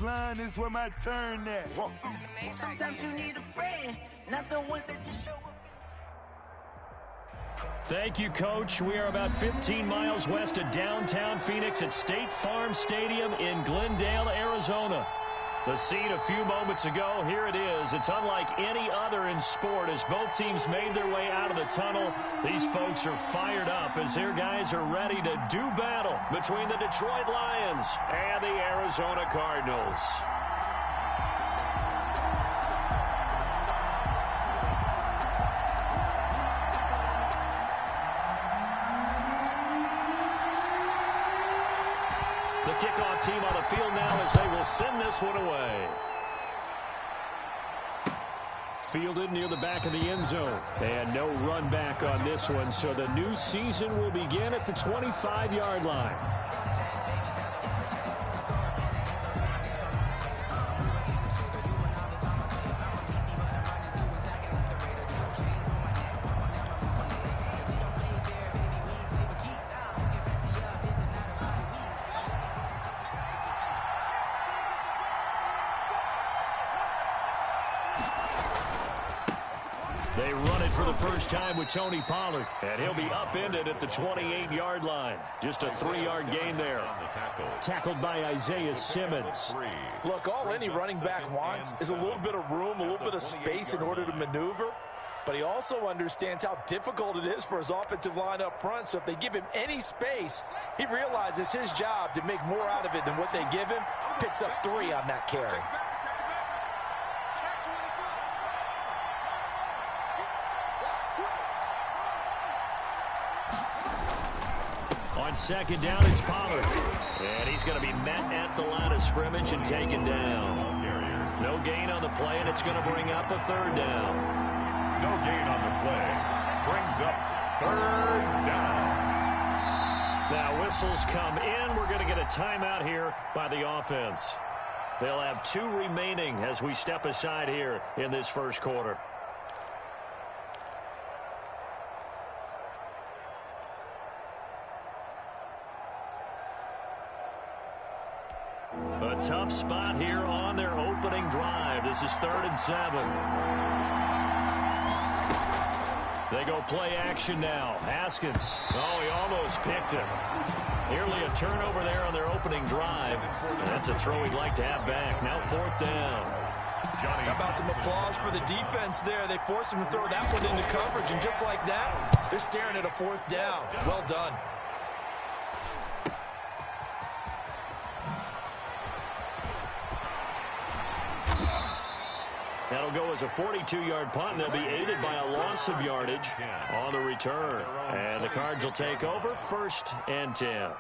finish line is where my turn at. Sometimes you need a friend, not the ones that just show up. Thank you, Coach. We are about 15 miles west of downtown Phoenix at State Farm Stadium in Glendale, Arizona. The scene a few moments ago, here it is. It's unlike any other in sport as both teams made their way out of the tunnel. These folks are fired up as their guys are ready to do battle between the Detroit Lions and the Arizona Cardinals. The kickoff team on the field now as they will send this one away. Fielded near the back of the end zone. And no run back on this one, so the new season will begin at the 25-yard line. They run it for the first time with Tony Pollard, and he'll be upended at the 28-yard line. Just a 3-yard gain there. Tackled by Isaiah Simmons. Look, all any running back wants is a little bit of room, a little bit of space in order to maneuver. But he also understands how difficult it is for his offensive line up front. So if they give him any space, he realizes his job to make more out of it than what they give him. Picks up 3 on that carry. On second down, it's Pollard. And he's going to be met at the line of scrimmage and taken down. No gain on the play, and it's going to bring up a 3rd down. No gain on the play. Brings up 3rd down. Now whistles come in. We're going to get a timeout here by the offense. They'll have 2 remaining as we step aside here in this first quarter. A tough spot here on their opening drive. This is 3rd and 7. They go play action now. Haskins. Oh, he almost picked him. Nearly a turnover there on their opening drive. And that's a throw he'd like to have back. Now 4th down. How about some applause for the defense there? They forced him to throw that one into coverage, and just like that, they're staring at a 4th down. Well done. That'll go as a 42-yard punt, and they'll be aided by a loss of yardage on the return. And the Cards will take over 1st and 10.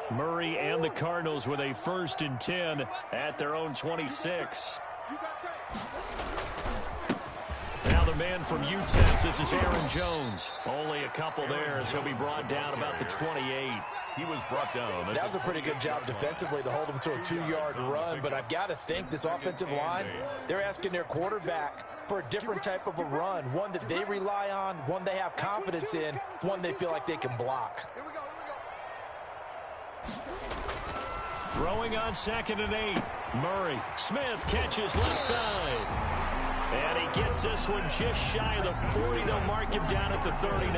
Murray and the Cardinals with a 1st and 10 at their own 26. Now the man from UTEP, this is Aaron Jones. Only a couple there as he'll be brought down about the 28. He was brought down. That was a pretty good job defensively to hold him to a 2-yard run, but I've got to think this offensive line, they're asking their quarterback for a different type of a run, one that they rely on, one they have confidence in, one they feel like they can block. Throwing on 2nd and 8. Murray. Smith catches left side. And he gets this one just shy of the 40. They'll mark him down at the 39.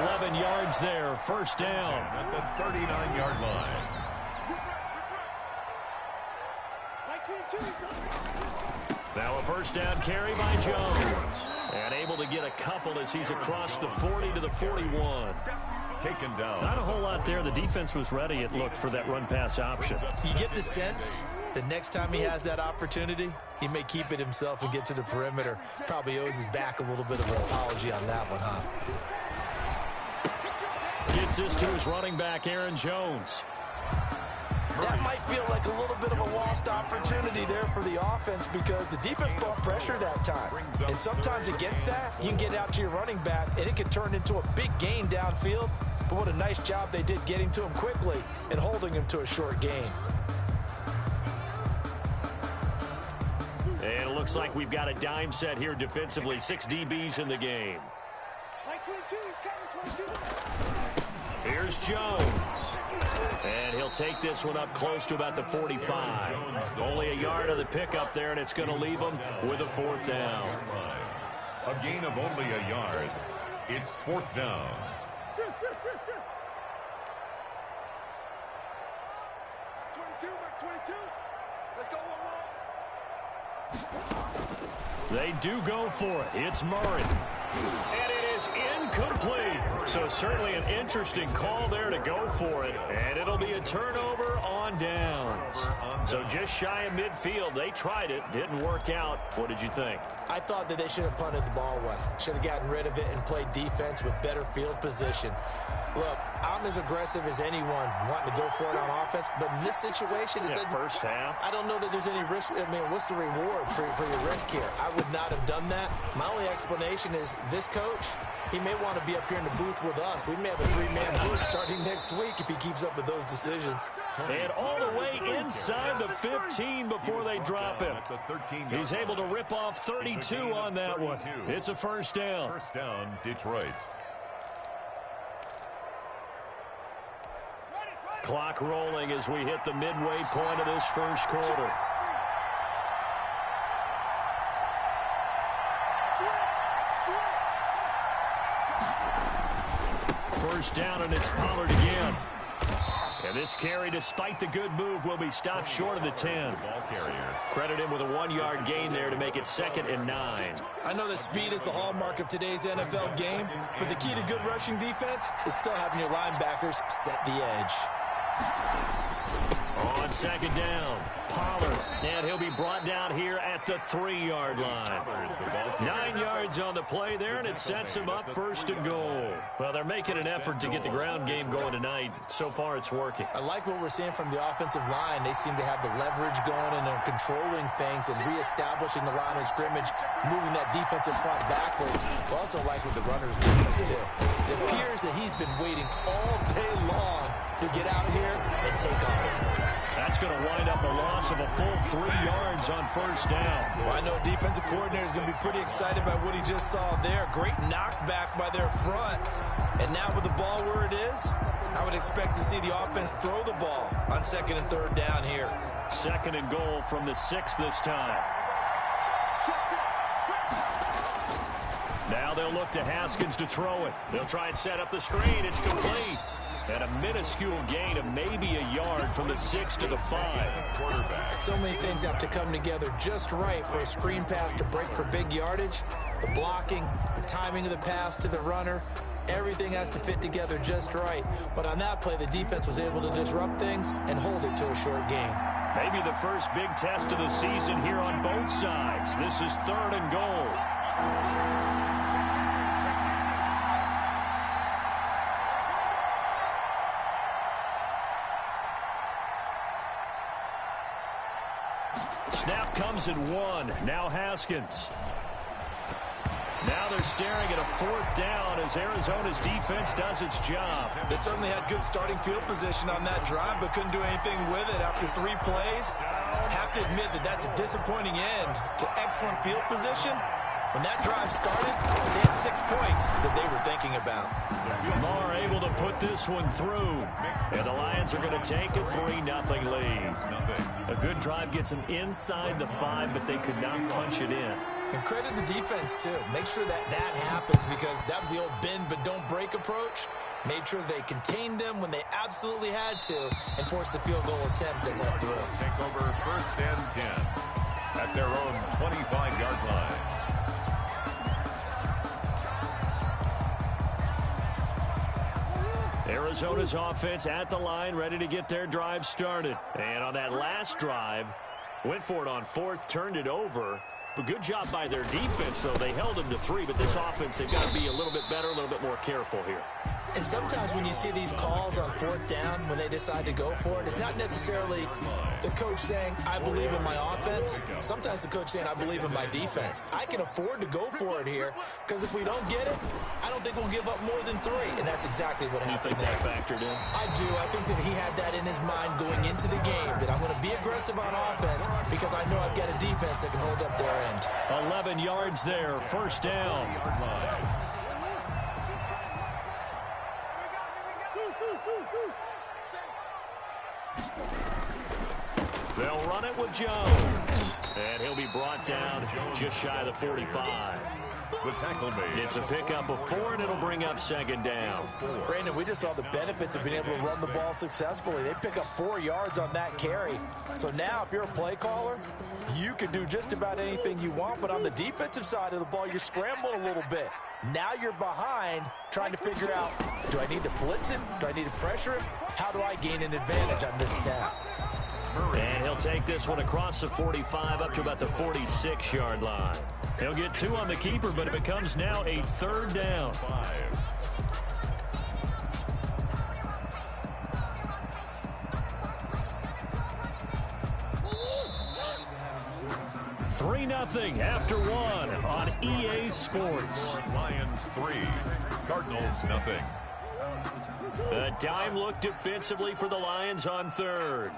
11 yards there. 1st down. At the 39-yard line. Now a 1st down carry by Jones. And able to get a couple as he's across the 40 to the 41. Taken down. Not a whole lot there. The defense was ready, it looked, for that run-pass option. You get the sense the next time he has that opportunity, he may keep it himself and get to the perimeter. Probably owes his back a little bit of an apology on that one, huh? Gets this to his running back, Aaron Jones. that might feel like a little bit of a lost opportunity there for the offense because the defense brought pressure that time. And sometimes against that, you can get out to your running back, and it can turn into a big gain downfield. But what a nice job they did getting to him quickly and holding him to a short gain. And it looks like we've got a dime set here defensively. 6 DBs in the game. Here's Jones. And he'll take this one up close to about the 45. Only a yard of the pickup there, and it's going to leave him with a 4th down. A gain of only a yard. It's 4th down. Back 22. Let's go, They do go for it. It's Murray. And it is incomplete. So certainly an interesting call there to go for it. And it'll be a turnover on downs. So just shy of midfield. They tried it. Didn't work out. What did you think? I thought that they should have punted the ball away. Should have gotten rid of it and played defense with better field position. Look, I'm as aggressive as anyone wanting to go for it on offense, but in this situation, it doesn't. First half. I don't know that there's any risk. I mean, what's the reward for your risk here? I would not have done that. My only explanation is this coach, he may want to be up here in the booth with us. We may have a 3-man booth starting next week if he keeps up with those decisions. And all the way inside the 15 before they drop him. He's able to rip off 32 on that one. It's a first down. First down, Detroit. Clock rolling as we hit the midway point of this first quarter. First down, and it's Pollard again. And this carry, despite the good move, will be stopped short of the 10. Ball carrier. Credit him with a 1-yard gain there to make it 2nd and 9. I know that speed is the hallmark of today's NFL game, but the key to good rushing defense is still having your linebackers set the edge. On 2nd down, Pollard, and he'll be brought down here at the 3-yard line. 9 yards on the play there, and it sets him up 1st and goal. Well, they're making an effort to get the ground game going tonight. So far, it's working. I like what we're seeing from the offensive line. They seem to have the leverage going, and they're controlling things and reestablishing the line of scrimmage, moving that defensive front backwards. I also like what the runner's doing this too. It appears that he's been waiting all day long to get out here and take off. That's going to wind up a loss of a full 3 yards on 1st down. Well, I know defensive coordinator is going to be pretty excited about what he just saw there. Great knockback by their front. And now with the ball where it is, I would expect to see the offense throw the ball on 2nd and 3rd down here. 2nd and goal from the 6 this time. Now they'll look to Haskins to throw it. They'll try and set up the screen. It's complete. And a minuscule gain of maybe a yard from the 6 to the 5. Quarterback. So many things have to come together just right for a screen pass to break for big yardage. The blocking, the timing of the pass to the runner, everything has to fit together just right. But on that play, the defense was able to disrupt things and hold it to a short game. Maybe the first big test of the season here on both sides. This is 3rd and goal. Snap comes at 1. Now Haskins. Now they're staring at a 4th down as Arizona's defense does its job. They certainly had good starting field position on that drive, but couldn't do anything with it after 3 plays. Have to admit that that's a disappointing end to excellent field position. When that drive started, they had 6 points that they were thinking about. Lamar able to put this one through. And the Lions are going to take a 3-0 lead. A good drive gets them inside the 5, but they could not punch it in. And credit the defense, too. Make sure that that happens because that was the old bend but don't break approach. Made sure they contained them when they absolutely had to and forced the field goal attempt that went through. Take over 1st and 10 at their own 25-yard line. Arizona's offense at the line, ready to get their drive started. And on that last drive, went for it on 4th, turned it over. But good job by their defense, though. They held them to 3, but this offense, they've got to be a little bit better, a little bit more careful here. And sometimes when you see these calls on fourth down, when they decide to go for it, it's not necessarily the coach saying, I believe in my offense. Sometimes the coach saying, I believe in my defense. I can afford to go for it here because if we don't get it, I don't think we'll give up more than 3. And that's exactly what happened there. You think that factored in? I do. I think that he had that in his mind going into the game, that I'm going to be aggressive on offense because I know I've got a defense that can hold up their end. 11 yards there, first down. They'll run it with Jones. And he'll be brought down just shy of the 45. The tackle made. It's a pickup of 4, and it'll bring up second down. Brandon, we just saw the benefits of being able to run the ball successfully. They pick up 4 yards on that carry. So now if you're a play caller, you can do just about anything you want. But on the defensive side of the ball, you're scrambling a little bit. Now you're behind trying to figure out, do I need to blitz him? Do I need to pressure him? How do I gain an advantage on this snap? And he'll take this one across the 45 up to about the 46-yard line. He'll get 2 on the keeper, but it becomes now a third down. 3-0 after 1 on EA Sports. Lions 3, Cardinals nothing. A dime look defensively for the Lions on third.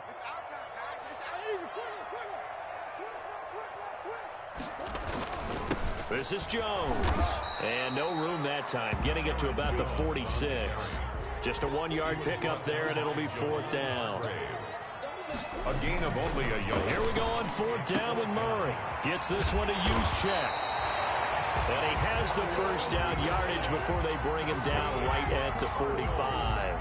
This is Jones. And no room that time, getting it to about the 46. Just a 1-yard pickup there, and it'll be fourth down. A gain of only a yard. Here we go on fourth down with Murray. Gets this one to Juszczyk. And he has the first down yardage before they bring him down right at the 45.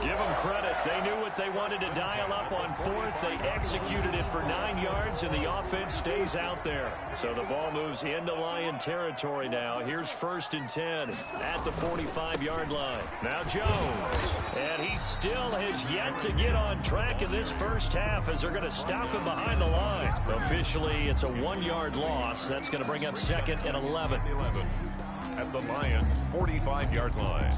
Give them credit. They knew what they wanted to dial up on fourth. They executed it for 9 yards, and the offense stays out there. So the ball moves into Lion territory now. Here's 1st and 10 at the 45-yard line. Now Jones. And he still has yet to get on track in this first half as they're going to stop him behind the line. Officially, it's a 1-yard loss. That's going to bring up 2nd and 11. At the Lions' 45-yard line.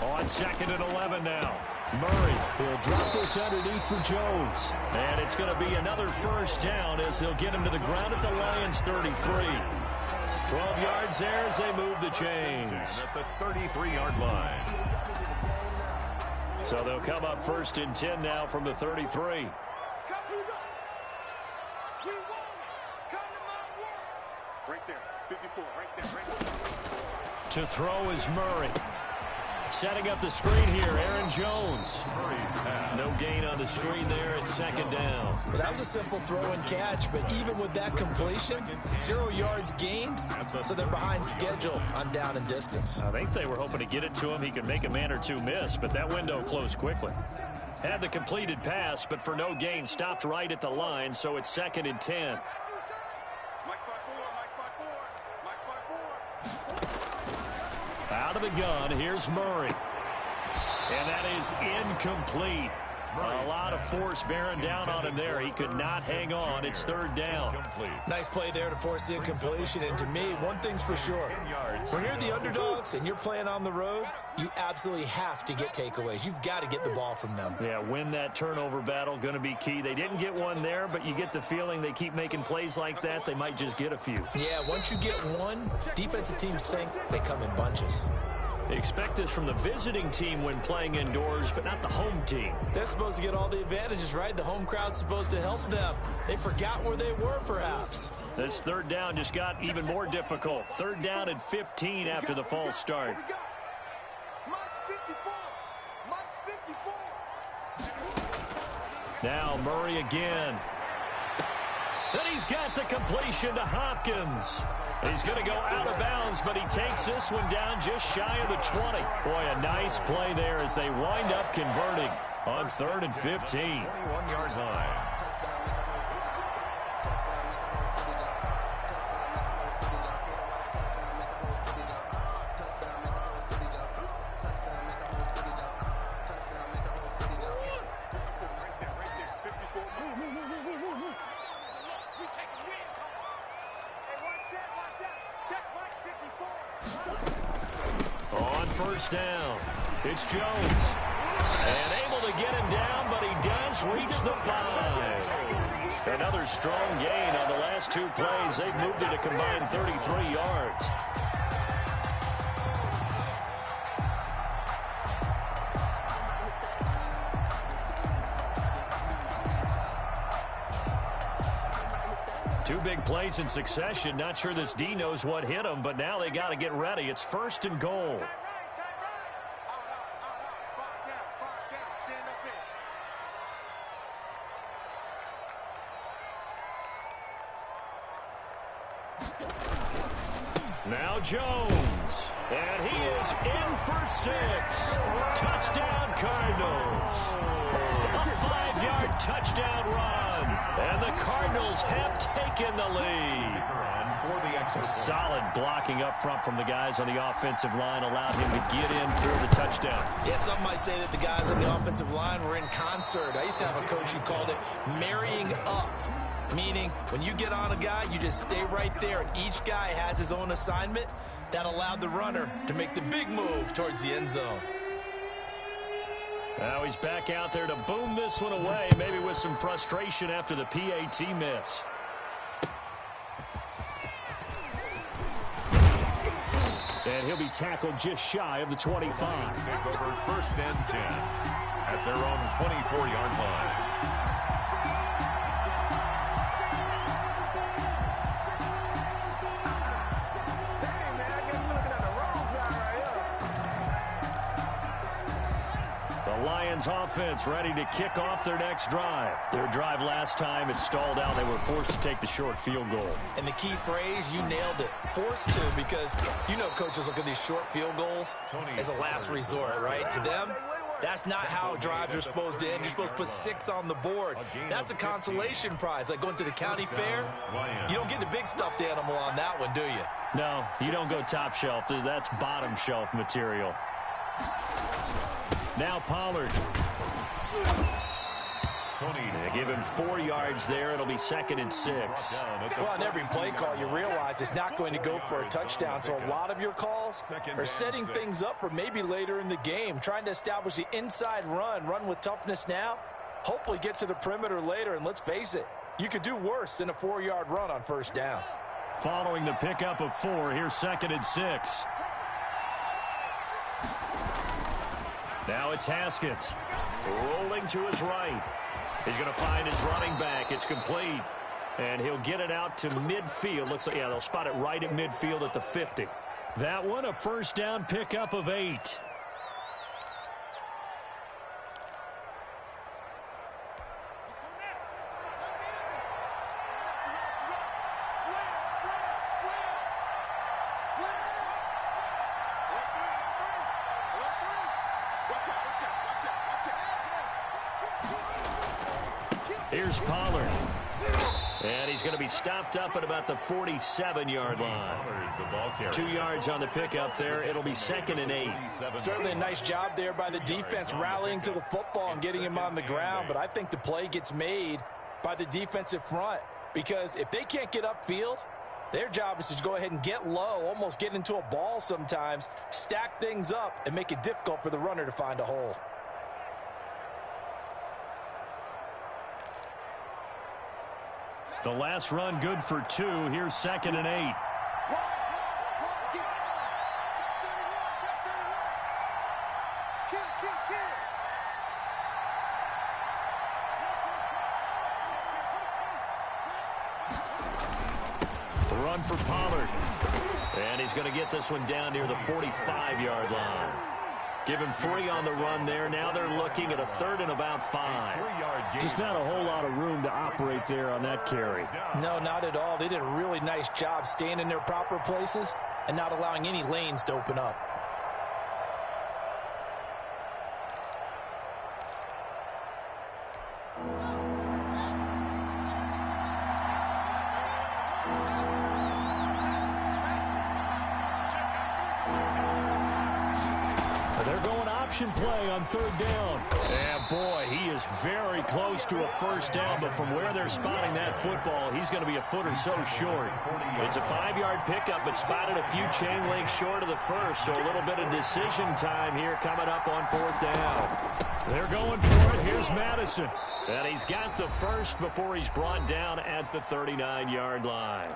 On 2nd and 11 now. Murray will drop this underneath for Jones. And it's going to be another first down as they'll get him to the ground at the Lions' 33. 12 yards there as they move the chains. At the 33-yard line. So they'll come up 1st and 10 now from the 33. Right there, 54, right there. To throw is Murray. Setting up the screen here, Aaron Jones. No gain on the screen there at 2nd down. Well, that was a simple throw and catch, but even with that completion, 0 yards gained, so they're behind schedule on down and distance. I think they were hoping to get it to him. He could make a man or two miss, but that window closed quickly. Had the completed pass, but for no gain, stopped right at the line, so it's 2nd and 10. Out of the gun, here's Murray. And that is incomplete. A lot of force bearing down on him there. He could not hang on. It's 3rd down. Nice play there to force the incompletion. And to me, one thing's for sure. When you're the underdogs and you're playing on the road, you absolutely have to get takeaways. You've got to get the ball from them. Yeah, win that turnover battle, going to be key. They didn't get one there, but you get the feeling they keep making plays like that, they might just get a few. Yeah, once you get one, defensive teams think they come in bunches. They expect this from the visiting team when playing indoors, but not the home team. They're supposed to get all the advantages, right? The home crowd's supposed to help them. They forgot where they were, perhaps. This 3rd down just got even more difficult. 3rd down and 15 after the false start. Now Murray again. Then he's got the completion to Hopkins. He's going to go out of bounds, but he takes this one down just shy of the 20. Boy, a nice play there as they wind up converting on 3rd and 15. 21-yard line. On first down, it's Jones. And able to get him down, but he does reach the 5. Another strong gain on the last 2 plays. They've moved it a combined 33 yards. Two big plays in succession. Not sure this D knows what hit him, but now they got to get ready. It's 1st and goal. Now Jones, and he is in for 6. Touchdown Cardinals. A 5-yard touchdown run, and the Cardinals have taken the lead. Solid blocking up front from the guys on the offensive line allowed him to get in for the touchdown. Yeah, some might say that the guys on the offensive line were in concert. I used to have a coach who called it marrying up. Meaning, when you get on a guy, you just stay right there, and each guy has his own assignment. That allowed the runner to make the big move towards the end zone. Now he's back out there to boom this one away, maybe with some frustration after the PAT miss. And he'll be tackled just shy of the 25. Take over 1st and 10 at their own 24-yard line. Lions offense ready to kick off their next drive. Their drive last time, it stalled out. They were forced to take the short field goal. And the key phrase, you nailed it. Forced to, because you know coaches look at these short field goals as a last resort, right? To them, that's not how drives are supposed to end. You're supposed to put 6 on the board. That's a consolation prize, like going to the county fair. You don't get the big stuffed animal on that one, do you? No, you don't go top shelf. That's bottom shelf material. Now Pollard. They give him 4 yards there. It'll be 2nd and 6. Well, on every play call, you realize it's not going to go for a touchdown. So a lot of your calls are setting things up for maybe later in the game, trying to establish the inside run with toughness now, hopefully get to the perimeter later. And let's face it, you could do worse than a 4-yard run on 1st down. Following the pickup of 4, here's 2nd and 6. Now it's Haskins, rolling to his right. He's going to find his running back. It's complete. And he'll get it out to midfield. Looks like, yeah, they'll spot it right at midfield at the 50. That one, a 1st down pickup of 8. Here's Pollard. And he's going to be stopped up at about the 47-yard line. 2 yards on the pickup there. It'll be 2nd and 8. Certainly a nice job there by the defense rallying to the football and getting him on the ground. But I think the play gets made by the defensive front, because if they can't get upfield, their job is to go ahead and get low, almost get into a ball sometimes, stack things up, and make it difficult for the runner to find a hole. The last run good for 2. Here's 2nd and 8. The run for Pollard. And he's going to get this one down near the 45-yard line. Give him 3 on the run there. Now they're looking at a 3rd and about 5. Just not a whole lot of room to operate there on that carry. No, not at all. They did a really nice job staying in their proper places and not allowing any lanes to open up. They're going option play on third down. And, boy, he is very close to a first down, but from where they're spotting that football, he's going to be a foot or so short. It's a 5-yard pickup, but spotted a few chain links short of the first, so a little bit of decision time here coming up on fourth down. They're going for it. Here's Madison. And he's got the first before he's brought down at the 39-yard line.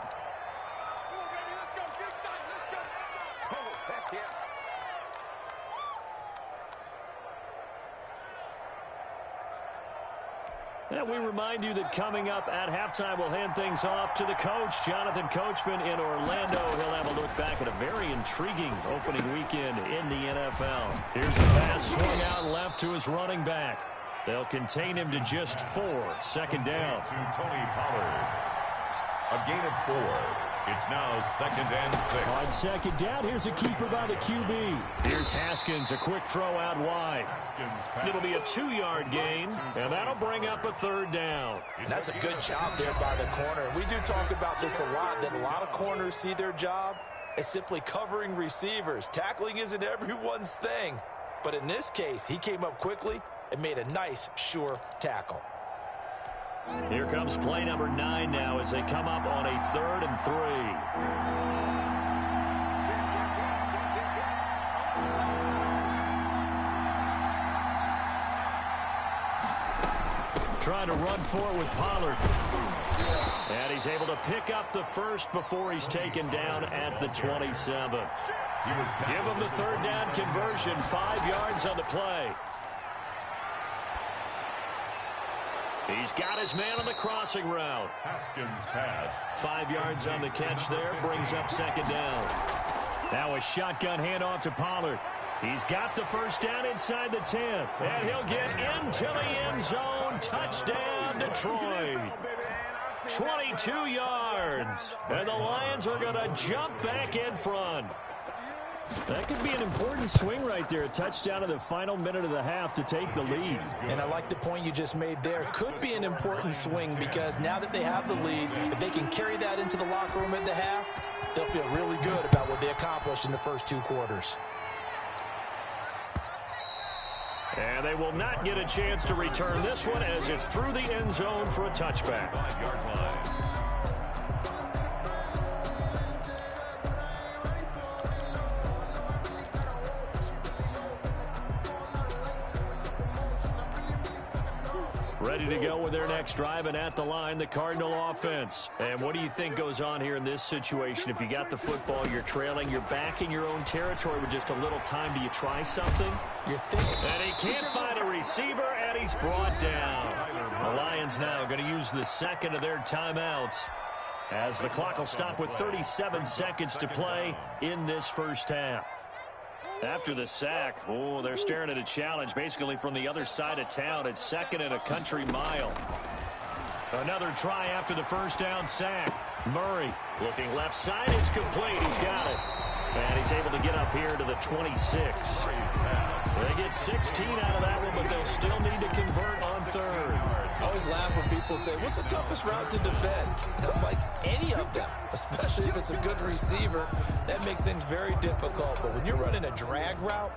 And we remind you that coming up at halftime, we'll hand things off to the coach, Jonathan Coachman in Orlando. He'll have a look back at a very intriguing opening weekend in the NFL. Here's a pass swung out left to his running back. They'll contain him to just 4. Second down. To Tony Pollard. A gain of 4. It's now 2nd and 6. On second down, here's a keeper by the QB. Here's Haskins, a quick throw out wide. It'll be a 2-yard gain, and that'll bring up a third down. That's a good job there by the corner. We do talk about this a lot, that a lot of corners see their job as simply covering receivers. Tackling isn't everyone's thing. But in this case, he came up quickly and made a nice, sure tackle. Here comes play number 9 now as they come up on a 3rd and 3. Trying to run for it with Pollard. And he's able to pick up the first before he's taken down at the 27. Give him the third down conversion, 5 yards on the play. He's got his man on the crossing route. Haskins pass. 5 yards on the catch there, brings up second down. Now a shotgun handoff to Pollard. He's got the first down inside the 10. And he'll get into the end zone. Touchdown, Detroit. 22 yards. And the Lions are going to jump back in front. That could be an important swing right there. A touchdown in the final minute of the half to take the lead. And I like the point you just made there. Could be an important swing because now that they have the lead, if they can carry that into the locker room at the half, they'll feel really good about what they accomplished in the first 2 quarters. And they will not get a chance to return this one as it's through the end zone for a touchback. 5-yard line. Ready to go with their next drive, and at the line, the Cardinal offense. And what do you think goes on here in this situation? If you got the football, you're trailing, you're back in your own territory with just a little time. Do you try something? You're thinking. And he can't find a receiver, and he's brought down. The Lions now going to use the second of their timeouts as the clock will stop with 37 seconds to play in this first half. After the sack, they're staring at a challenge basically from the other side of town. It's 2nd and a country mile. Another try after the first down sack. Murray looking left side. It's complete. He's got it. And he's able to get up here to the 26. They get 16 out of that one, but they'll still need to convert on third. I always laugh when people say, what's the toughest route to defend? And I'm like, any of them, especially if it's a good receiver. That makes things very difficult. But when you're running a drag route,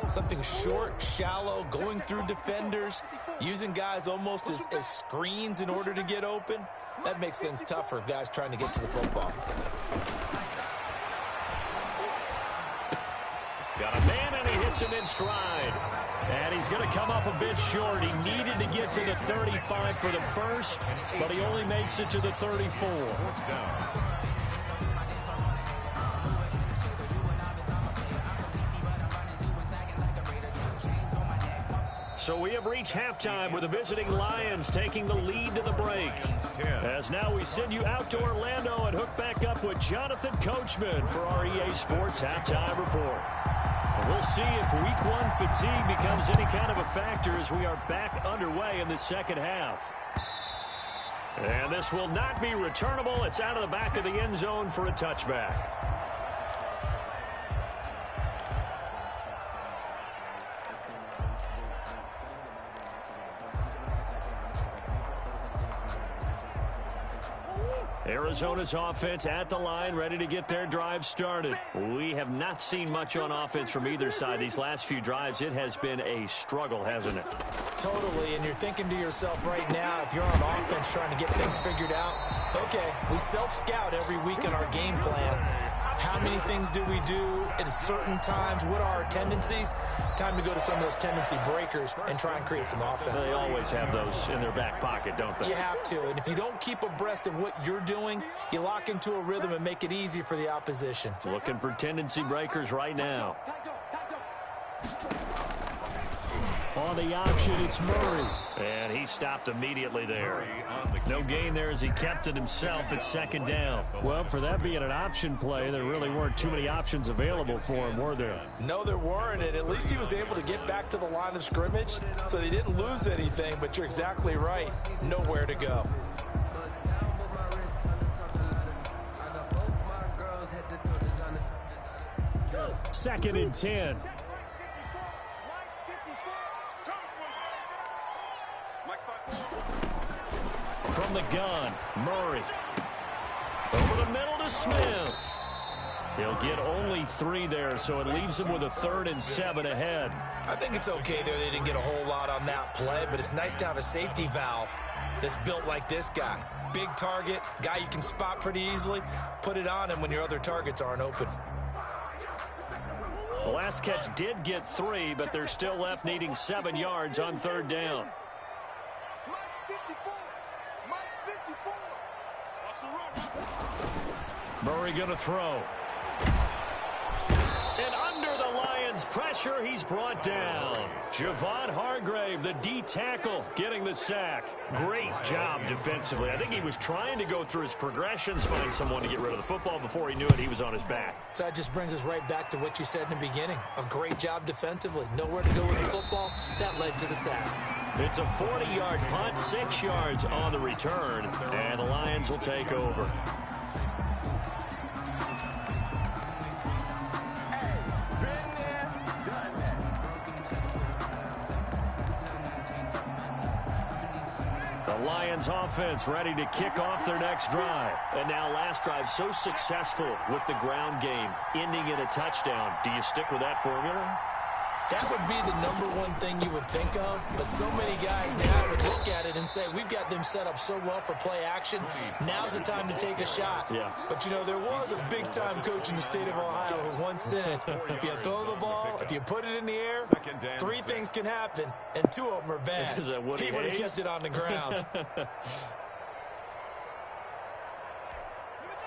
something short, shallow, going through defenders, using guys almost as screens in order to get open, that makes things tough for guys trying to get to the football. Got a man, and he hits him in stride. And he's going to come up a bit short. He needed to get to the 35 for the first, but he only makes it to the 34. So we have reached halftime with the visiting Lions taking the lead to the break. As now we send you out to Orlando and hook back up with Jonathan Coachman for our EA Sports Halftime Report. We'll see if Week 1 fatigue becomes any kind of a factor as we are back underway in the second half. And this will not be returnable. It's out of the back of the end zone for a touchback. Arizona's offense at the line, ready to get their drive started. We have not seen much on offense from either side these last few drives. It has been a struggle, hasn't it? Totally, and you're thinking to yourself right now, if you're on offense trying to get things figured out, okay, we self-scout every week in our game plan. How many things do we do at certain times? What are our tendencies? Time to go to some of those tendency breakers and try and create some offense. They always have those in their back pocket, don't they? You have to, and if you don't keep abreast of what you're doing, you lock into a rhythm and make it easy for the opposition. Looking for tendency breakers right now. On the option, it's Murray. And he stopped immediately there. No gain there as he kept it himself at second down. Well, for that being an option play, there really weren't too many options available for him, were there? No, there weren't, and at least he was able to get back to the line of scrimmage, so they didn't lose anything, but you're exactly right. Nowhere to go. Second and 10. From the gun, Murray. Over the middle to Smith. He'll get only 3 there, so it leaves him with a 3rd and 7 ahead. I think it's okay there. They didn't get a whole lot on that play, but it's nice to have a safety valve that's built like this guy. Big target, guy you can spot pretty easily. Put it on him when your other targets aren't open. The last catch did get 3, but they're still left needing 7 yards on 3rd down. Murray going to throw. And under the Lions' pressure, he's brought down. Javon Hargrave, the D tackle, getting the sack. Great job defensively. I think he was trying to go through his progressions, find someone to get rid of the football. Before he knew it, he was on his back. So that just brings us right back to what you said in the beginning. A great job defensively. Nowhere to go with the football. That led to the sack. It's a 40-yard punt, 6 yards on the return, and the Lions will take over. Lions offense ready to kick off their next drive. And now last drive so successful with the ground game, ending in a touchdown. Do you stick with that formula? That would be the #1 thing you would think of, but so many guys now would look at it and say, we've got them set up so well for play action. Now's the time to take a shot. Yeah. But, you know, there was a big-time coach in the state of Ohio who once said, if you throw the ball, if you put it in the air, 3 things can happen, and 2 of them are bad. Is that Woody He would have Hayes? kept it on the ground.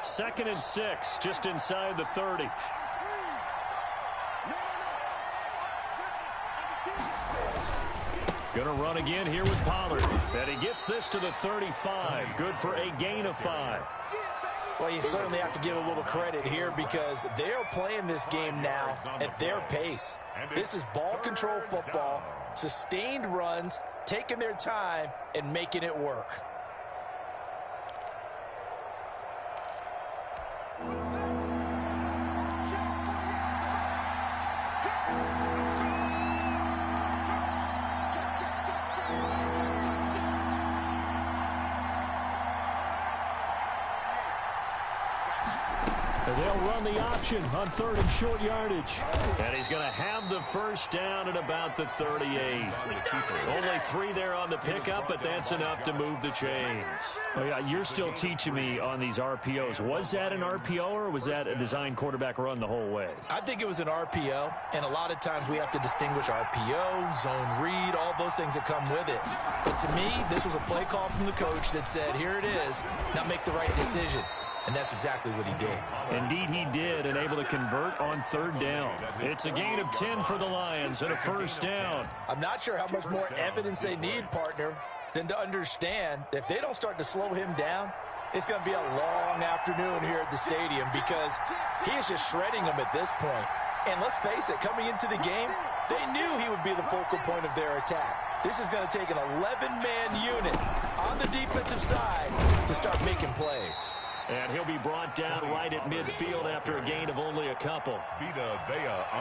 2nd and 6, just inside the 30. Going to run again here with Pollard. And he gets this to the 35. Good for a gain of 5. Well, you certainly have to give a little credit here because they're playing this game now at their pace. This is ball control football, sustained runs, taking their time, and making it work. And they'll run the option on 3rd and short yardage. And he's going to have the first down at about the 38. Only 3 there on the pickup, but that's enough to move the chains. Oh, yeah, you're still teaching me on these RPOs. Was that an RPO or was that a design quarterback run the whole way? I think it was an RPO, and a lot of times we have to distinguish RPO, zone read, all those things that come with it. But to me, this was a play call from the coach that said, here it is, now make the right decision. And that's exactly what he did. Indeed, he did, and able to convert on 3rd down. It's a gain of 10 for the Lions and a first down. I'm not sure how much more evidence they need, partner, than to understand that if they don't start to slow him down, it's going to be a long afternoon here at the stadium because he is just shredding them at this point. And let's face it, coming into the game, they knew he would be the focal point of their attack. This is going to take an 11-man unit on the defensive side to start making plays. And he'll be brought down right at midfield after a gain of only a couple.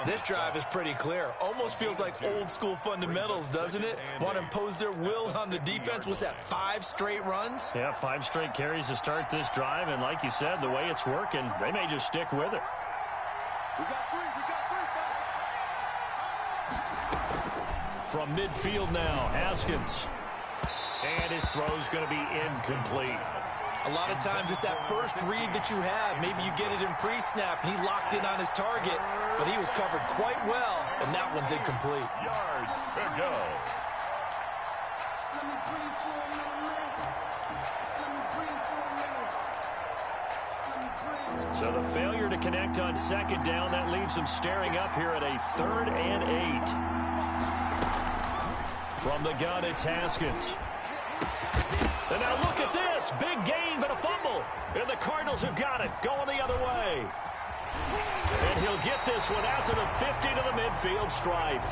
This drive is pretty clear. Almost feels like old school fundamentals, doesn't it? Want to impose their will on the defense. Was that 5 straight runs? Yeah, 5 straight carries to start this drive. And like you said, the way it's working, they may just stick with it. We got 3. From midfield now, Haskins. And his throw's going to be incomplete. A lot of times it's that first read that you have. Maybe you get it in pre-snap, and he locked in on his target, but he was covered quite well, and that one's incomplete. Yards to go. So the failure to connect on second down, that leaves them staring up here at a 3rd and 8. From the gun, it's Haskins. And now look at this. Big gain, but a fumble. And the Cardinals have got it. Going the other way. And he'll get this one out to the 50 to the midfield stripe.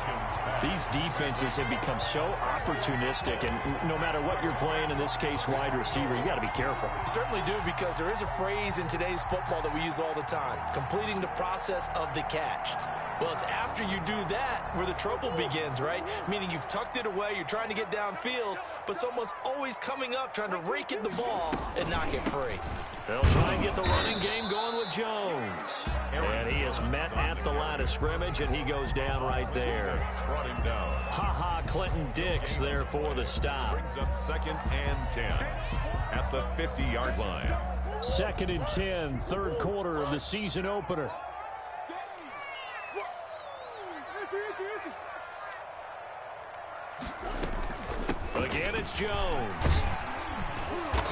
These defenses have become so opportunistic, and no matter what you're playing, in this case wide receiver, you got to be careful. Certainly do, because there is a phrase in today's football that we use all the time: completing the process of the catch. Well, it's after you do that where the trouble begins, right? Meaning you've tucked it away, you're trying to get downfield, but someone's always coming up trying to rake in the ball and knock it free. They'll try and get the running game going with Jones. And he is met at the line of scrimmage, and he goes down right there. Brought him down. Ha-ha, Clinton Dix there for the stop. Brings up 2nd and 10 at the 50-yard line. 2nd and 10, 3rd quarter of the season opener. Again, it's Jones.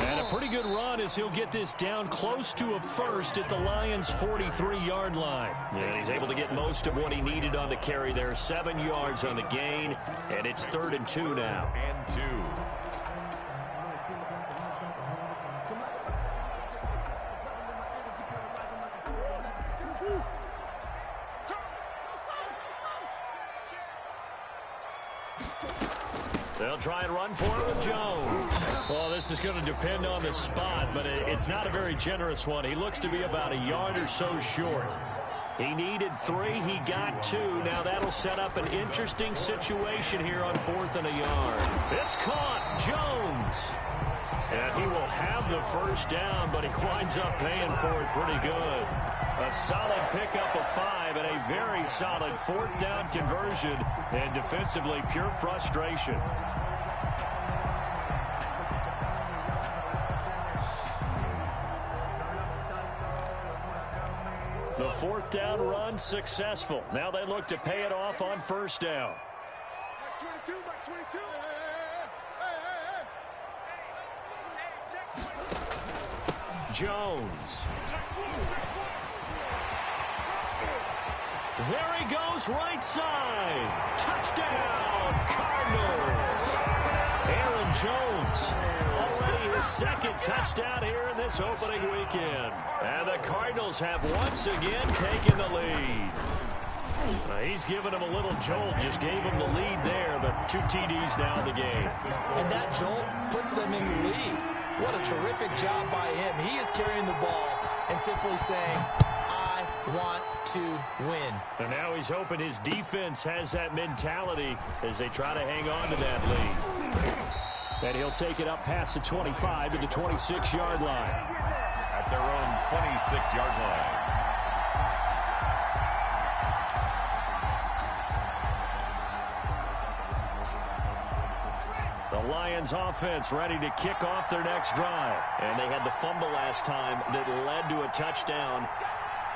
And a pretty good run as he'll get this down close to a first at the Lions' 43-yard line. And he's able to get most of what he needed on the carry there. 7 yards on the gain, and it's 3rd and 2 now. And 2. They'll try and run for it with Jones. Well, this is going to depend on the spot, but it's not a very generous one. He looks to be about a yard or so short. He needed 3. He got 2. Now that'll set up an interesting situation here on 4th and a yard. It's caught. Jones. And he will have the first down, but he winds up paying for it pretty good. A solid pickup of 5 and a very solid 4th down conversion, and defensively pure frustration. The 4th down run successful. Now they look to pay it off on 1st down. Back 22, back 22. Jones. There he goes, right side. Touchdown, Cardinals. Aaron Jones, already his 2nd touchdown here in this opening weekend. And the Cardinals have once again taken the lead. He's given him a little jolt, just gave him the lead there, but 2 TDs now in the game. And that jolt puts them in the lead. What a terrific job by him. He is carrying the ball and simply saying, I want to win. And now he's hoping his defense has that mentality as they try to hang on to that lead. And he'll take it up past the 25 to the 26-yard line. At their own 26-yard line. The Lions offense ready to kick off their next drive. And they had the fumble last time that led to a touchdown.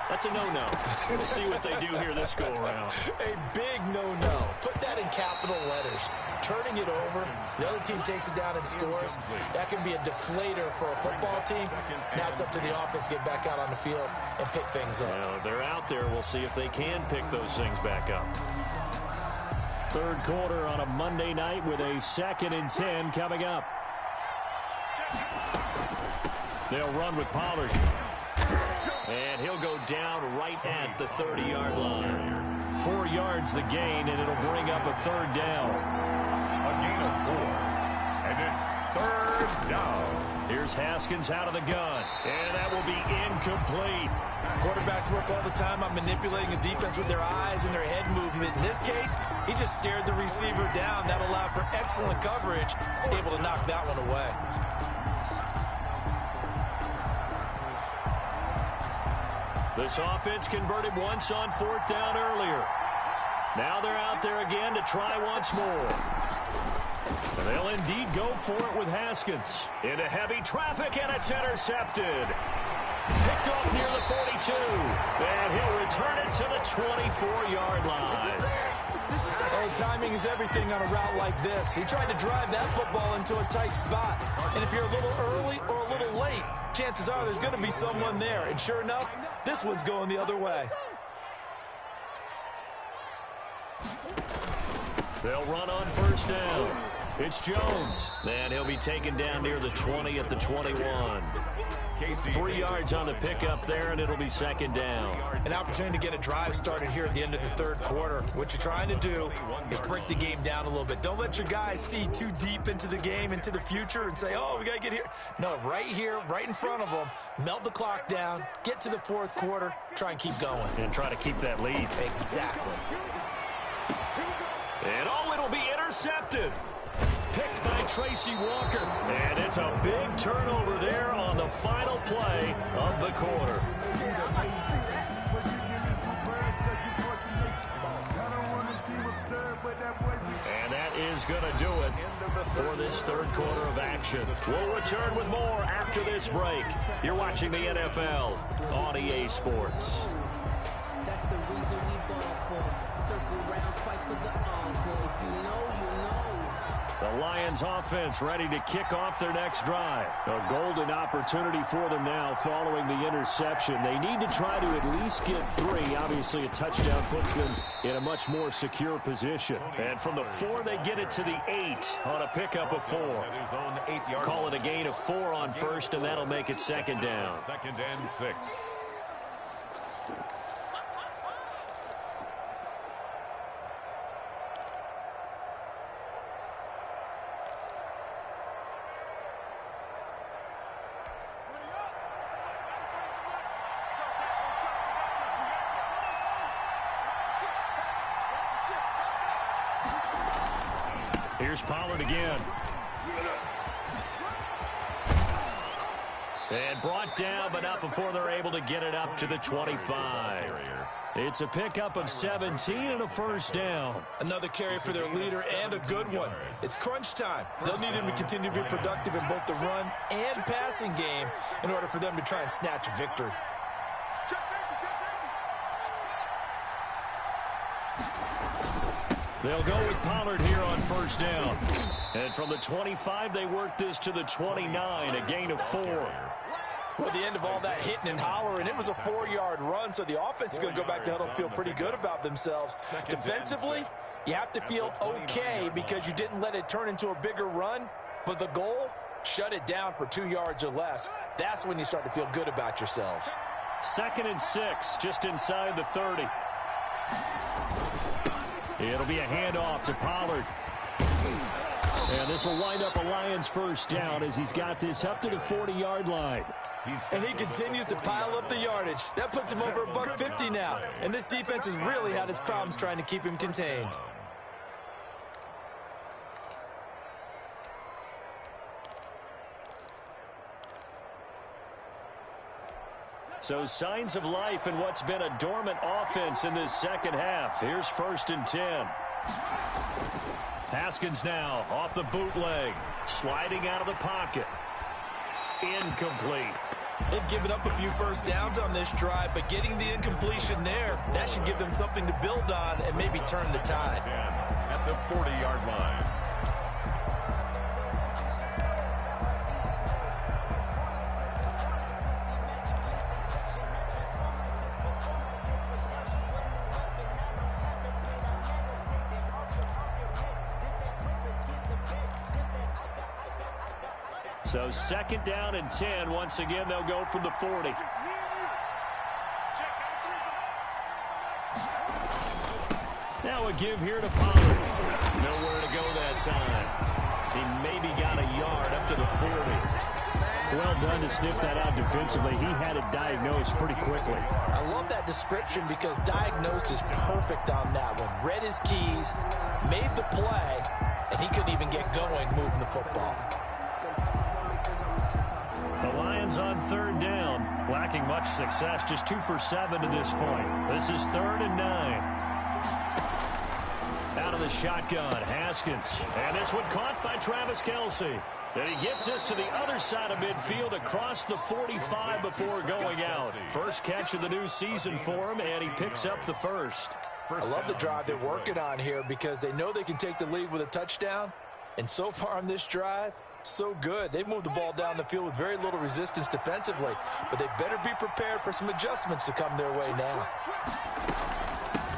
That's a no-no. We'll see what they do here this go-around. A big no-no. Put that in capital letters. Turning it over, the other team takes it down and scores. That can be a deflator for a football team. Now it's up to the offense to get back out on the field and pick things up. Well, they're out there. We'll see if they can pick those things back up. 3rd quarter on a Monday night with a 2nd and 10 coming up. They'll run with Pollard. And he'll go down right at the 30-yard line. 4 yards the gain, and it'll bring up a 3rd down. A gain of 4. And it's Third down. Here's Haskins out of the gun, and that will be incomplete. Quarterbacks work all the time on manipulating a defense with their eyes and their head movement. In this case, he just stared the receiver down. That allowed for excellent coverage, able to knock that one away. This offense converted once on 4th down earlier. Now they're out there again to try once more. And they'll indeed go for it with Haskins. Into heavy traffic, and it's intercepted. Picked off near the 42. And he'll return it to the 24-yard line. Oh, timing is everything on a route like this. He tried to drive that football into a tight spot. And if you're a little early or a little late, chances are there's going to be someone there. And sure enough, this one's going the other way. They'll run on 1st down. It's Jones. And he'll be taken down near the 20 at the 21. 3 yards on the pickup there, and it'll be 2nd down. An opportunity to get a drive started here at the end of the 3rd quarter. What you're trying to do is break the game down a little bit. Don't let your guys see too deep into the game, into the future, and say, oh, we got to get here. No, right here, right in front of them, melt the clock down, get to the 4th quarter, try and keep going. And try to keep that lead. Exactly. And oh, it'll be intercepted. Picked by Tracy Walker. And it's a big turnover there on the final play of the quarter. And that is going to do it for this 3rd quarter of action. We'll return with more after this break. You're watching the NFL on EA Sports. That's the reason we ball for. Circle round twice for the encore. If you know, you know. The Lions offense ready to kick off their next drive. A golden opportunity for them now following the interception. They need to try to at least get 3. Obviously, a touchdown puts them in a much more secure position. And from the 4, they get it to the 8 on a pickup of 4. Call it a gain of 4 on 1st, and that'll make it 2nd down. 2nd and 6. Here's Pollard again. And brought down, but not before they're able to get it up to the 25. It's a pickup of 17 and a 1st down. Another carry for their leader and a good one. It's crunch time. They'll need him to continue to be productive in both the run and passing game in order for them to try and snatch a victory. They'll go with Pollard here on 1st down. And from the 25, they work this to the 29, a gain of 4. Well, at the end of all that hitting and hollering, it was a 4-yard run, so the offense is going to go back to huddle and feel pretty good about themselves. Defensively, you have to feel okay because you didn't let it turn into a bigger run, but the goal, shut it down for 2 yards or less. That's when you start to feel good about yourselves. 2nd and 6, just inside the 30. It'll be a handoff to Pollard. And this will wind up a Lions 1st down as he's got this up to the 40-yard line. And he continues to pile up the yardage. That puts him over $150 now. And this defense has really had its problems trying to keep him contained. So signs of life in what's been a dormant offense in this 2nd half. Here's 1st and 10. Haskins now off the bootleg. Sliding out of the pocket. Incomplete. They've given up a few 1st downs on this drive, but getting the incompletion there, that should give them something to build on and maybe turn the tide. At the 40-yard line. So 2nd down and 10. Once again, they'll go from the 40. Now a give here to Pollard. Nowhere to go that time. He maybe got a yard up to the 40. Well done to sniff that out defensively. He had it diagnosed pretty quickly. I love that description because diagnosed is perfect on that one. Read his keys, made the play, and he couldn't even get going moving the football. The Lions on third down, lacking much success, just 2 for 7 to this point. This is 3rd and 9. Out of the shotgun, Haskins. And this one caught by Travis Kelce. And he gets this to the other side of midfield across the 45 before going out. First catch of the new season for him, and he picks up the first. I love the drive they're working on here because they know they can take the lead with a touchdown. And so far on this drive, so good. They've moved the ball down the field with very little resistance defensively, but they better be prepared for some adjustments to come their way now.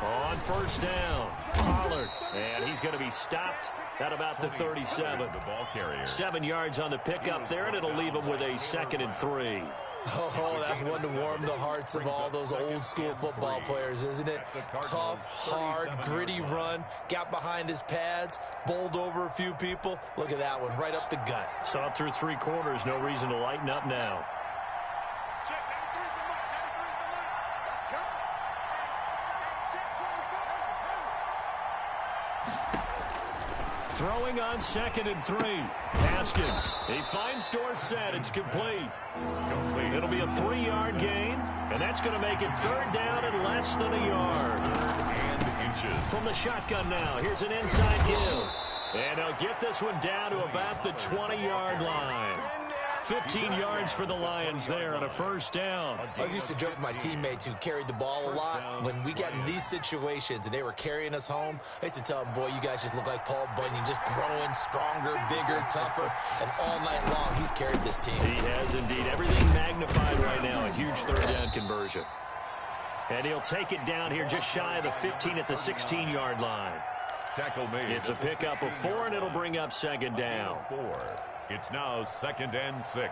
On first down, Pollard, and he's going to be stopped at about the 37. The ball carrier. 7 yards on the pickup there, and it'll leave him with a 2nd and 3. Oh, that's one to warm the hearts of all those old-school football players, isn't it? Tough, hard, gritty run, got behind his pads, bowled over a few people. Look at that one, right up the gut. Saw it through 3 quarters, no reason to lighten up now. Throwing on 2nd and 3. Haskins. He finds Dorsett. It's complete. It'll be a 3-yard gain, and that's going to make it 3rd down and less than a yard. From the shotgun now, here's an inside give. And they'll get this one down to about the 20-yard line. 15 yards for the Lions there on a first down. I was used to joke with my teammates who carried the ball a lot. When we got in these situations and they were carrying us home, I used to tell them, boy, you guys just look like Paul Bunyan, just growing stronger, bigger, tougher. And all night long, he's carried this team. He has indeed. Everything magnified right now. A huge 3rd down conversion. And he'll take it down here just shy of the 15 at the 16-yard line. Tackle made. It's a pickup of 4, and it'll bring up 2nd down. 4. It's now 2nd and 6.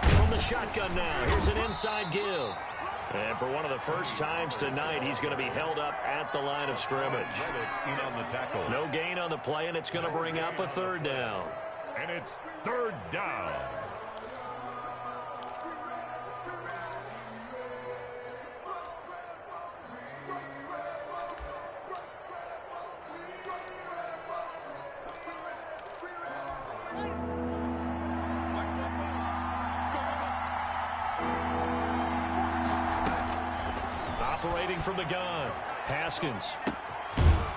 From the shotgun now, here's an inside give. And for one of the first times tonight, he's going to be held up at the line of scrimmage. No gain on the play, and it's going to bring up a 3rd down. And it's 3rd down. Operating from the gun, Haskins.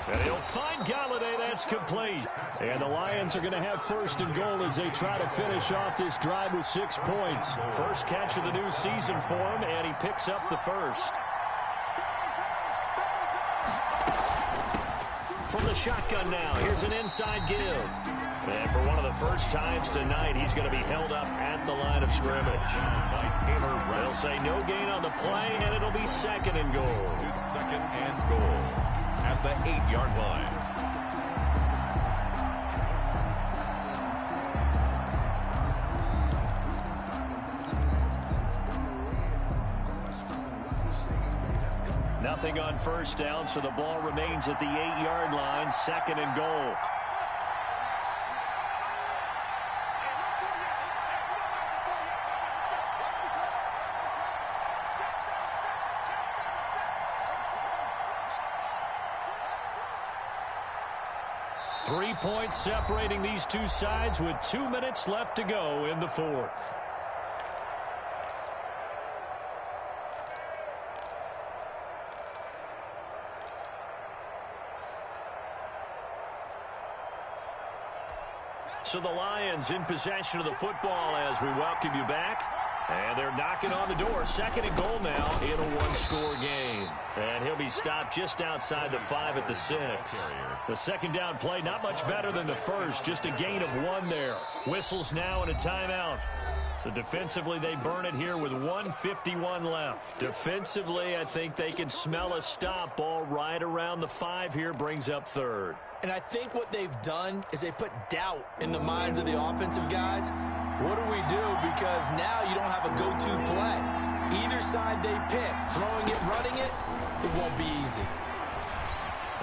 And he'll find Galladay. That's complete. And the Lions are going to have 1st and goal as they try to finish off this drive with 6 points. First catch of the new season for him, and he picks up the first. From the shotgun now, here's an inside give. And for one of the first times tonight, he's going to be held up at the line of scrimmage. They'll say no gain on the play, and it'll be 2nd and goal. 2nd and goal at the 8-yard line. Nothing on first down, so the ball remains at the 8-yard line, 2nd and goal. Three points separating these two sides with 2 minutes left to go in the 4th. So the Lions in possession of the football as we welcome you back. And they're knocking on the door. 2nd and goal now in a 1-score game. And he'll be stopped just outside the 5 at the 6. The 2nd down play, not much better than the first. Just a gain of 1 there. Whistles now and a timeout. So defensively, they burn it here with 1:51 left. Defensively, I think they can smell a stop. Ball right around the 5 here, brings up third. And I think what they've done is they put doubt in the minds of the offensive guys. What do we do? Because now you don't have a go-to play. Either side they pick, throwing it, running it, it won't be easy.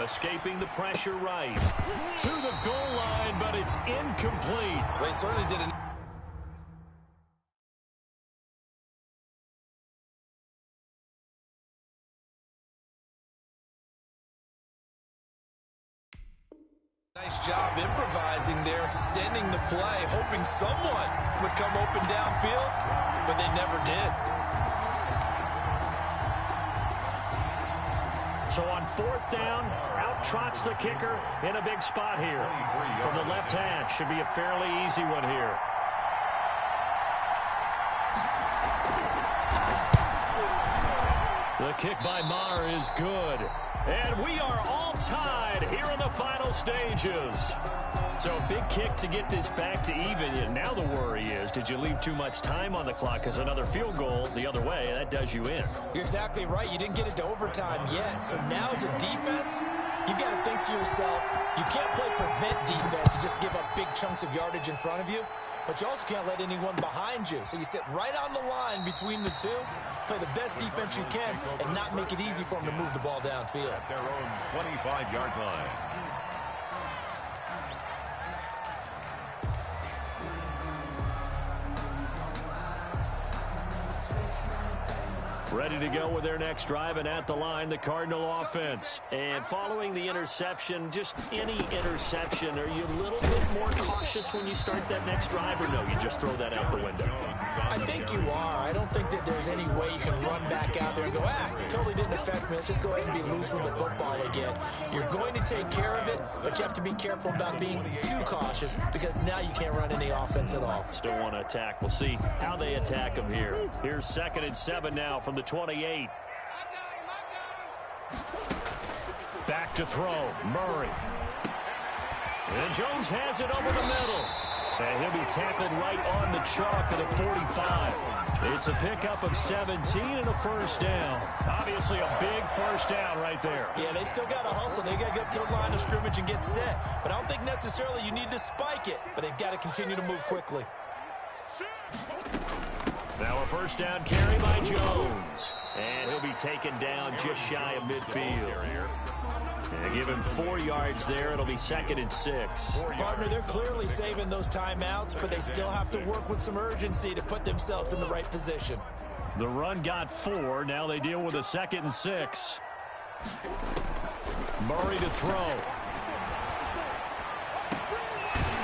Escaping the pressure right. To the goal line, but it's incomplete. They certainly did an nice job improvising there, extending the play, hoping someone would come open downfield, but they never did. So on 4th down, out trots the kicker in a big spot here. From the left hash, should be a fairly easy one here. The kick by Maher is good. And we are all tied here in the final stages. So a big kick to get this back to even. And now the worry is, did you leave too much time on the clock? Because another field goal the other way, that does you in. You're exactly right. You didn't get it to overtime yet. So now as a defense, you've got to think to yourself, you can't play prevent defense and just give up big chunks of yardage in front of you. But you also can't let anyone behind you. So you sit right on the line between the two, play the best defense you can, and not make it easy for them to move the ball downfield. At their own 25-yard line. Ready to go with their next drive, and at the line, the Cardinal offense. And following the interception, just any interception, are you a little bit more cautious when you start that next drive, or no, you just throw that out the window? I think you are. I don't think that there's any way you can run back out there and go, totally didn't affect me. Let's just go ahead and be loose with the football again. You're going to take care of it, but you have to be careful about being too cautious because now you can't run any offense at all. Still want to attack. We'll see how they attack them here. Here's 2nd and 7 now from the 28. Back to throw. Murray. And Jones has it over the middle. And he'll be tackled right on the chalk of the 45. It's a pickup of 17 and a first down. Obviously a big first down right there. Yeah, they still got to hustle. They got to get up to the line of scrimmage and get set. But I don't think necessarily you need to spike it. But they've got to continue to move quickly. Now a first down carry by Jones. And he'll be taken down just shy of midfield. And give him 4 yards there. It'll be 2nd and 6. Partner, they're clearly saving those timeouts, but they still have to work with some urgency to put themselves in the right position. The run got 4. Now they deal with a 2nd and 6. Murray to throw.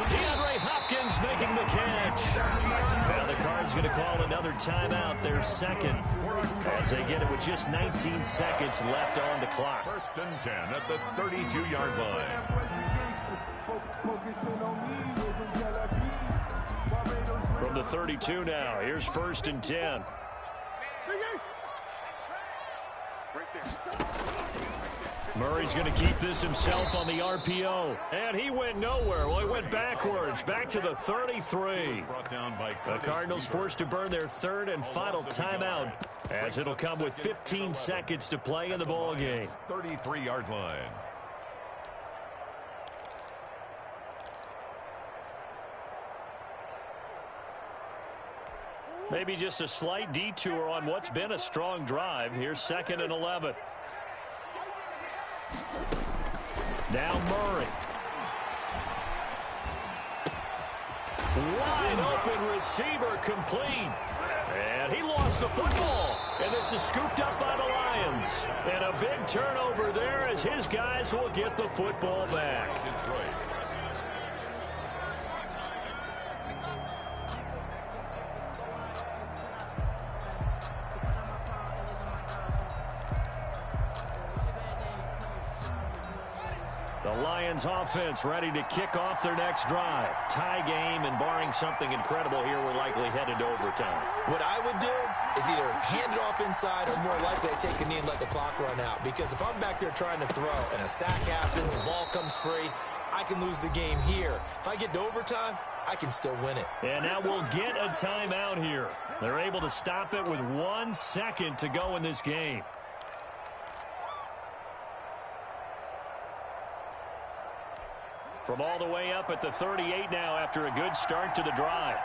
DeAndre Hopkins making the catch. Now the Cards going to call another timeout. Their 2nd as they get it with just 19 seconds left on the clock. 1st and 10 at the 32-yard line. From the 32 now, here's 1st and 10. Murray's going to keep this himself on the RPO. And he went nowhere. Well, he went backwards, back to the 33. The Cardinals forced to burn their 3rd and final timeout, as it'll come with 15 seconds to play in the ball game. 33-yard line. Maybe just a slight detour on what's been a strong drive. Here's 2nd and 11. Now Murray. Wide open receiver complete. And he lost the football. And this is scooped up by the Lions. And a big turnover there as his guys will get the football back. The Lions offense ready to kick off their next drive. Tie game, and barring something incredible here, we're likely headed to overtime. What I would do is either hand it off inside or more likely I take a knee and let the clock run out. Because if I'm back there trying to throw and a sack happens, the ball comes free, I can lose the game here. If I get to overtime, I can still win it. And now we'll get a timeout here. They're able to stop it with 1 second to go in this game. From all the way up at the 38 now after a good start to the drive.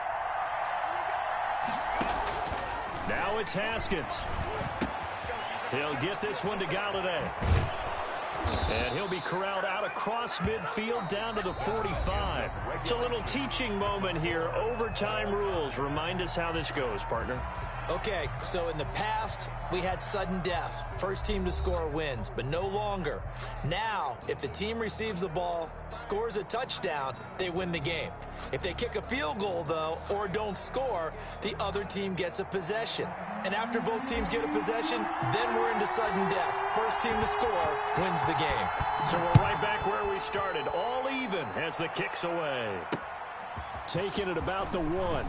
Now it's Haskins. He'll get this one to Galladay. And he'll be corralled out across midfield down to the 45. It's a little teaching moment here. Overtime rules. Remind us how this goes, partner. Okay, so in the past, we had sudden death. First team to score wins, but no longer. Now, if the team receives the ball, scores a touchdown, they win the game. If they kick a field goal, though, or don't score, the other team gets a possession. And after both teams get a possession, then we're into sudden death. First team to score wins the game. So we're right back where we started, all even as the kick's away. Taking it about the 1.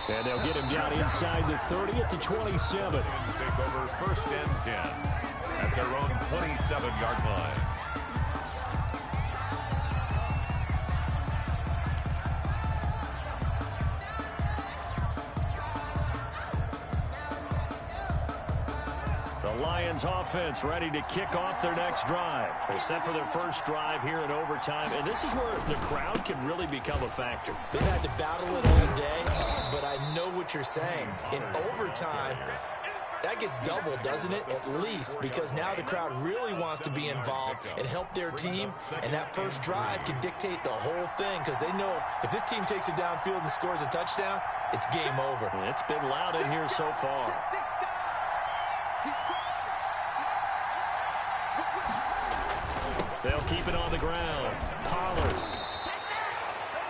And they'll get him down inside the 30 at the 27. Take over 1st and 10 at their own 27-yard line. The Lions offense ready to kick off their next drive. They set for their first drive here in overtime, and this is where the crowd can really become a factor. They've had to battle it all day, but I know what you're saying. In overtime, that gets doubled, doesn't it? At least, because now the crowd really wants to be involved and help their team, and that first drive can dictate the whole thing because they know if this team takes it downfield and scores a touchdown, it's game over. It's been loud in here so far. They'll keep it on the ground. Pollard.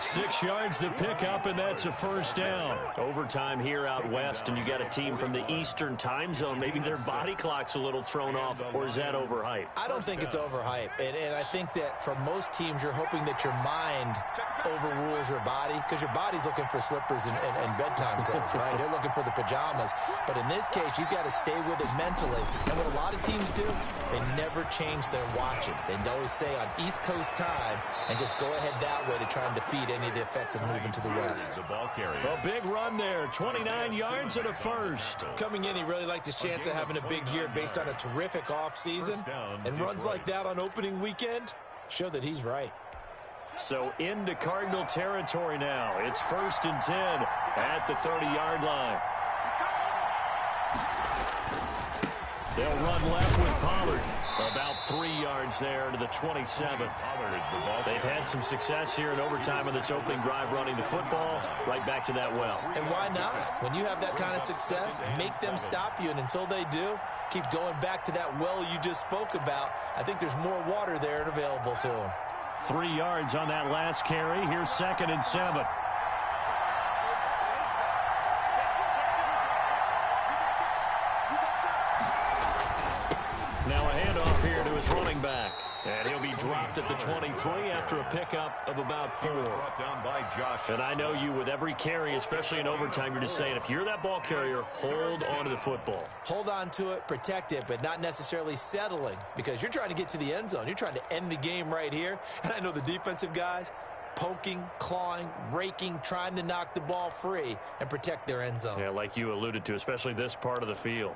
6 yards to pick up, and that's a first down. Overtime here out west, and you got a team from the Eastern time zone. Maybe their body clock's a little thrown off, or is that overhyped? I don't think it's overhyped, and I think that for most teams, you're hoping that your mind overrules your body, because your body's looking for slippers and bedtime clothes, right? They're looking for the pajamas. But in this case, you've got to stay with it mentally. And what a lot of teams do, they never change their watches. They always say on East Coast time, and just go ahead that way to try and defeat any of the effects of moving to the west. The ball carrier. A big run there, 29 yards and a first. Coming in, he really liked his chance of having a big year based on a terrific offseason. And runs like that on opening weekend show that he's right. So into Cardinal territory now. It's 1st and 10 at the 30-yard line. They'll run left with Pollard. About 3 yards there to the 27. They've had some success here in overtime on this opening drive running the football. Right back to that well. And why not? When you have that kind of success, make them stop you. And until they do, keep going back to that well you just spoke about. I think there's more water there and available to them. 3 yards on that last carry. Here's 2nd and 7. Now a handoff here to his running back. And he'll be dropped at the 23 after a pickup of about 4. Brought down by Josh. And I know you, with every carry, especially in overtime, you're just saying, if you're that ball carrier, hold on to the football. Hold on to it, protect it, but not necessarily settling, because you're trying to get to the end zone. You're trying to end the game right here. And I know the defensive guys, poking, clawing, raking, trying to knock the ball free and protect their end zone. Yeah, like you alluded to, especially this part of the field.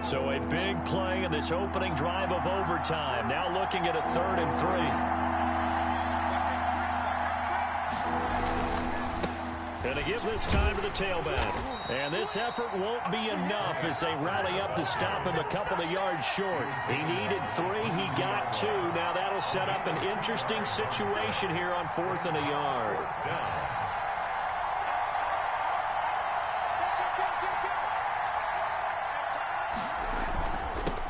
So a big play in this opening drive of overtime. Now looking at a 3rd and 3. Going to give this time to the tailback. And this effort won't be enough as they rally up to stop him a couple of yards short. He needed 3. He got 2. Now that'll set up an interesting situation here on 4th and a yard.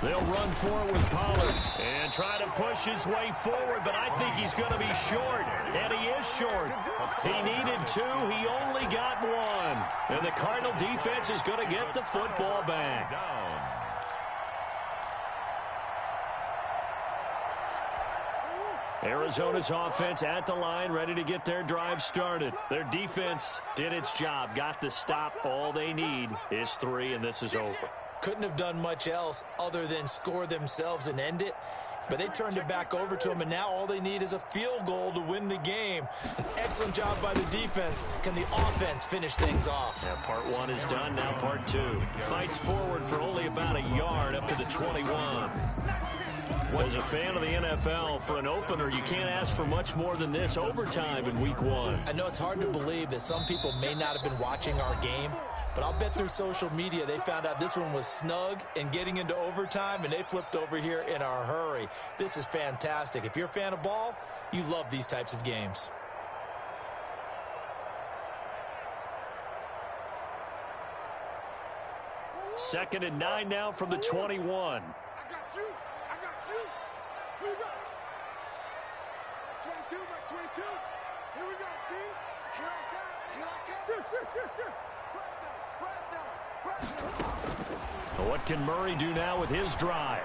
They'll run forward with Pollard and try to push his way forward, but I think he's going to be short, and he is short. He needed 2. He only got 1. And the Cardinal defense is going to get the football back. Arizona's offense at the line, ready to get their drive started. Their defense did its job, got the stop. All they need is 3, and this is over. Couldn't have done much else other than score themselves and end it. But they turned it back over to them, and now all they need is a field goal to win the game. An excellent job by the defense. Can the offense finish things off? Yeah, part 1 is done, now part 2. Fights forward for only about a yard up to the 21. As a fan of the NFL, for an opener, you can't ask for much more than this overtime in week 1. I know it's hard to believe that some people may not have been watching our game, but I'll bet through social media they found out this one was snug and getting into overtime, and they flipped over here in a hurry. This is fantastic. If you're a fan of ball, you love these types of games. Second and 9 now from the 21. Here we go. That's 22, that's 22. Here we go, team. Here I come. Shoot. Well, what can Murray do now with his drive?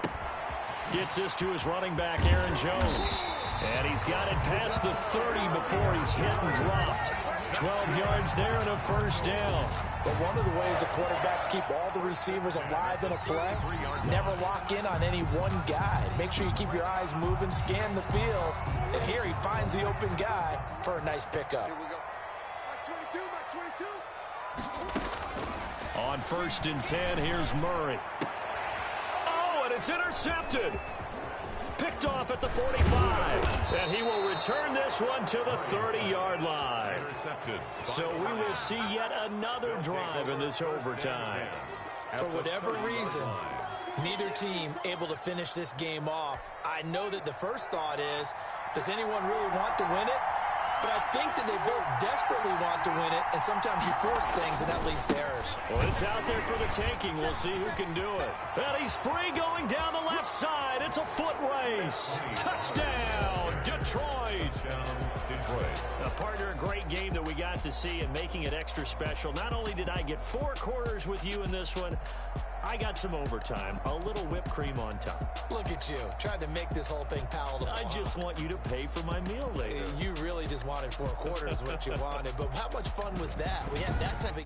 Gets this to his running back, Aaron Jones. And he's got it past the 30 before he's hit and dropped. 12 yards there and a first down. But one of the ways the quarterbacks keep all the receivers alive in a play, never lock in on any one guy. Make sure you keep your eyes moving, scan the field. And here he finds the open guy for a nice pickup. Here we go. That's 22, that's 22. On 1st and 10, here's Murray. Oh, and it's intercepted. Picked off at the 45. And he will return this one to the 30-yard line. So we will see yet another drive in this overtime. For whatever reason, neither team able to finish this game off. I know that the first thought is, does anyone really want to win it? But I think that they both desperately want to win it, and sometimes you force things, and that leads to errors. Well, it's out there for the taking. We'll see who can do it. And he's free going down the left side. It's a foot race. Touchdown, Detroit. A partner, a great game that we got to see and making it extra special. Not only did I get 4 quarters with you in this one, I got some overtime, a little whipped cream on top. Look at you, trying to make this whole thing palatable. I just want you to pay for my meal later. You really just wanted 4 quarters, what you wanted. But how much fun was that? We had that type of